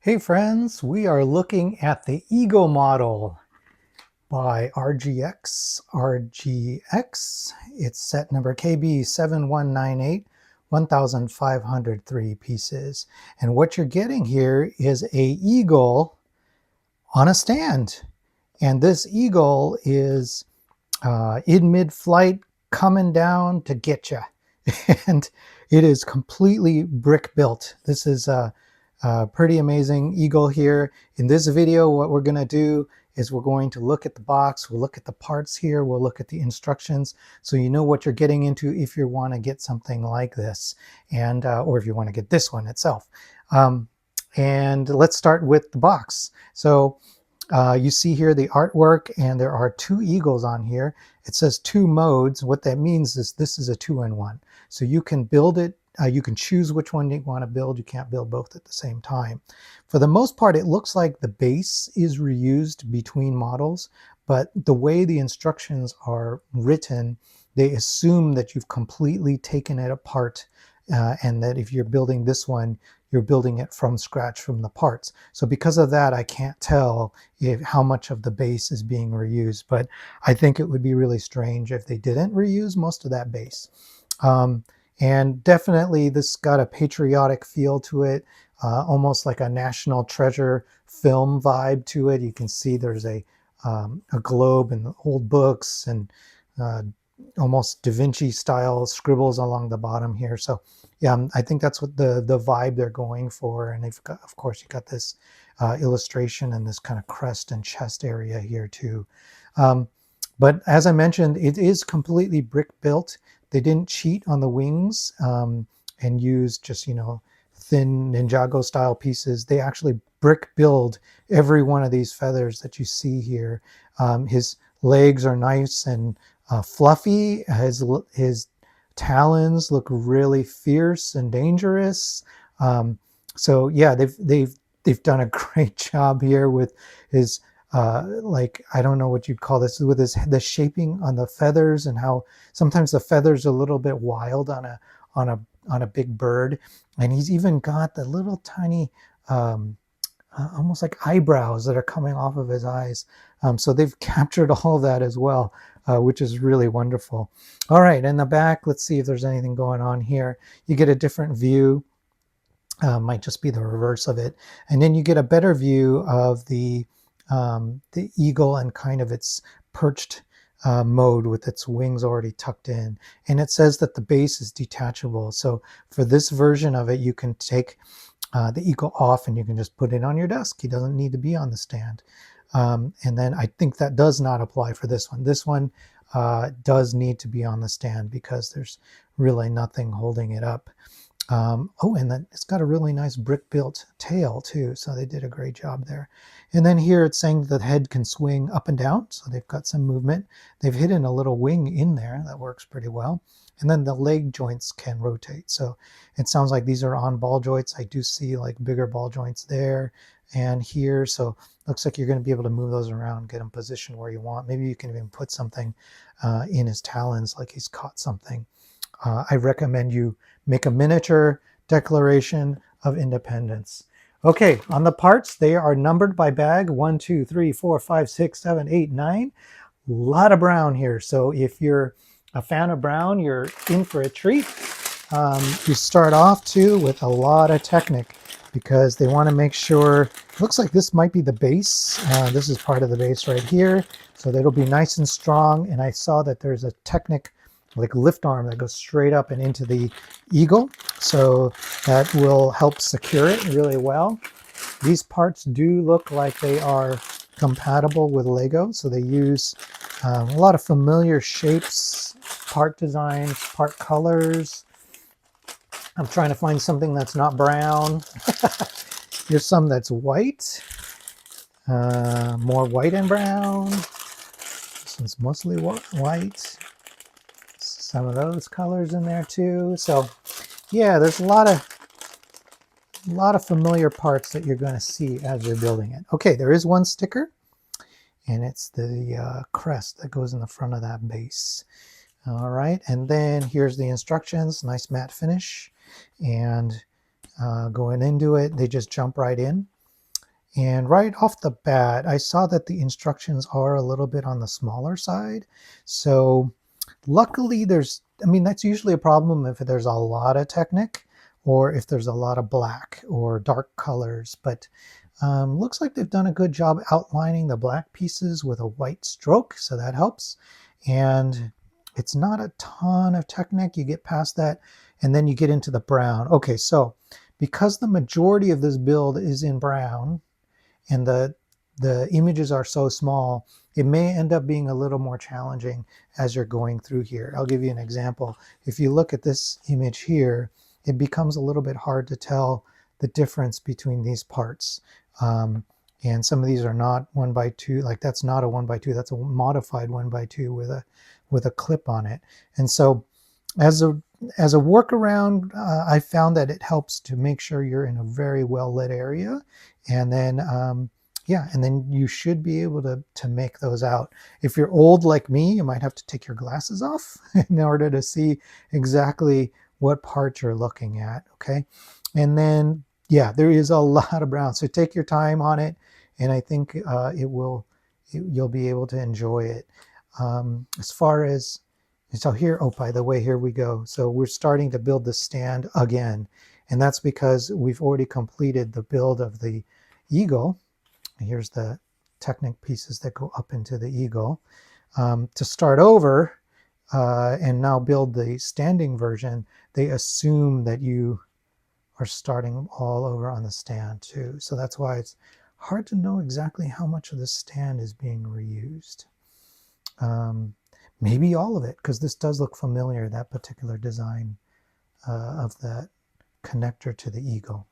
Hey friends, we are looking at the Ego model by RGXRGX. It's set number KB7198, 1503 pieces. And what you're getting here is a eagle on a stand. And this eagle is in mid-flight coming down to get you. And it is completely brick built. This is a pretty amazing eagle here. In this video, what we're going to do is we're going to look at the box, we'll look at the parts here, we'll look at the instructions, so you know what you're getting into if you want to get something like this, and or if you want to get this one itself. And let's start with the box. So you see here the artwork, and there are two eagles on here. It says two modes. What that means is this is a 2-in-1. So you can build it. You can choose which one you want to build. You can't build both at the same time. For the most part, it looks like the base is reused between models, but the way the instructions are written, they assume that you've completely taken it apart, and that if you're building this one, you're building it from scratch from the parts. So because of that, I can't tell how much of the base is being reused, but I think it would be really strange if they didn't reuse most of that base. And definitely this got a patriotic feel to it, almost like a National Treasure film vibe to it. You can see there's a globe and old books and almost Da Vinci style scribbles along the bottom here. So yeah, I think that's what the vibe they're going for. And they've got, of course, you got this illustration and this kind of crest and chest area here too. But as I mentioned, it is completely brick built. They didn't cheat on the wings and use just, thin Ninjago style pieces. They actually brick build every one of these feathers that you see here. His legs are nice and fluffy. His talons look really fierce and dangerous. So yeah, they've done a great job here with his like, I don't know what you'd call this, with the shaping on the feathers, and how sometimes the feathers are a little bit wild on a big bird. And he's even got the little tiny almost like eyebrows that are coming off of his eyes. So they've captured all of that as well, which is really wonderful. All right, in the back, let's see if there's anything going on here. You get a different view. Might just be the reverse of it. And then you get a better view of the eagle and kind of its perched mode with its wings already tucked in. And it says that the base is detachable. So for this version of it, you can take the eagle off and you can just put it on your desk. He doesn't need to be on the stand. And then I think that does not apply for this one. This one does need to be on the stand because there's really nothing holding it up. Oh, and then it's got a really nice brick built tail too, so they did a great job there. And then here it's saying that the head can swing up and down, so they've got some movement. They've hidden a little wing in there that works pretty well. And then the leg joints can rotate, so it sounds like these are on ball joints. I do see like bigger ball joints there and here, so looks like you're going to be able to move those around, get them positioned where you want. Maybe you can even put something in his talons, like he's caught something. I recommend you make a miniature Declaration of Independence. Okay, on the parts, they are numbered by bag: 1, 2, 3, 4, 5, 6, 7, 8, 9. A lot of brown here. So if you're a fan of brown, you're in for a treat. You start off too with a lot of Technic because they want to make sure, looks like this might be the base. This is part of the base right here. So that'll be nice and strong. And I saw that there's a Technic like lift arm that goes straight up and into the eagle, so that will help secure it really well. These parts do look like they are compatible with Lego, so they use a lot of familiar shapes, part designs, part colors. I'm trying to find something that's not brown. Here's some that's white, more white and brown. This one's mostly white. Some of those colors in there too. So yeah, there's a lot of familiar parts that you're going to see as you're building it. Okay, there is one sticker, and it's the crest that goes in the front of that base. All right, and then here's the instructions. Nice matte finish, and going into it, they just jump right in. And right off the bat, I saw that the instructions are a little bit on the smaller side. So luckily I mean, that's usually a problem if there's a lot of Technic or if there's a lot of black or dark colors. But looks like they've done a good job outlining the black pieces with a white stroke, so that helps. And it's not a ton of Technic. You get past that, and then you get into the brown. Okay, so because the majority of this build is in brown, and the images are so small, it may end up being a little more challenging as you're going through here. I'll give you an example. If you look at this image here, it becomes a little bit hard to tell the difference between these parts. And some of these are not 1x2, like that's not a 1x2, that's a modified 1x2 with a clip on it. And so as a workaround, I found that it helps to make sure you're in a very well lit area, and then yeah, and then you should be able to make those out. If you're old like me, you might have to take your glasses off in order to see exactly what part you're looking at. Okay, and then yeah, there is a lot of brown, so take your time on it, and I think you'll be able to enjoy it. As far as so here, oh, by the way, here we go. So we're starting to build the stand again. And that's because we've already completed the build of the eagle. Here's the Technic pieces that go up into the eagle. To start over and now build the standing version, they assume that you are starting all over on the stand too. So that's why it's hard to know exactly how much of the stand is being reused. Maybe all of it, because this does look familiar, that particular design of that connector to the eagle.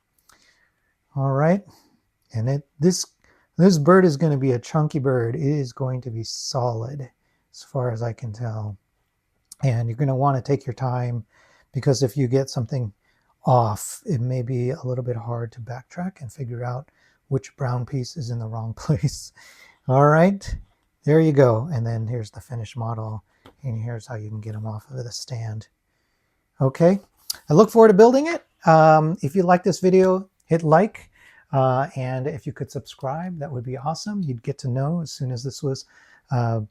All right, and this bird is going to be a chunky bird. It is going to be solid as far as I can tell. And you're going to want to take your time, because if you get something off, it may be a little bit hard to backtrack and figure out which brown piece is in the wrong place. All right, there you go. And then here's the finished model, and here's how you can get them off of the stand. Okay, I look forward to building it. If you like this video, hit like, and if you could subscribe, that would be awesome. You'd get to know as soon as this was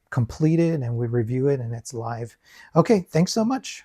completed and we review it and it's live. Okay, thanks so much.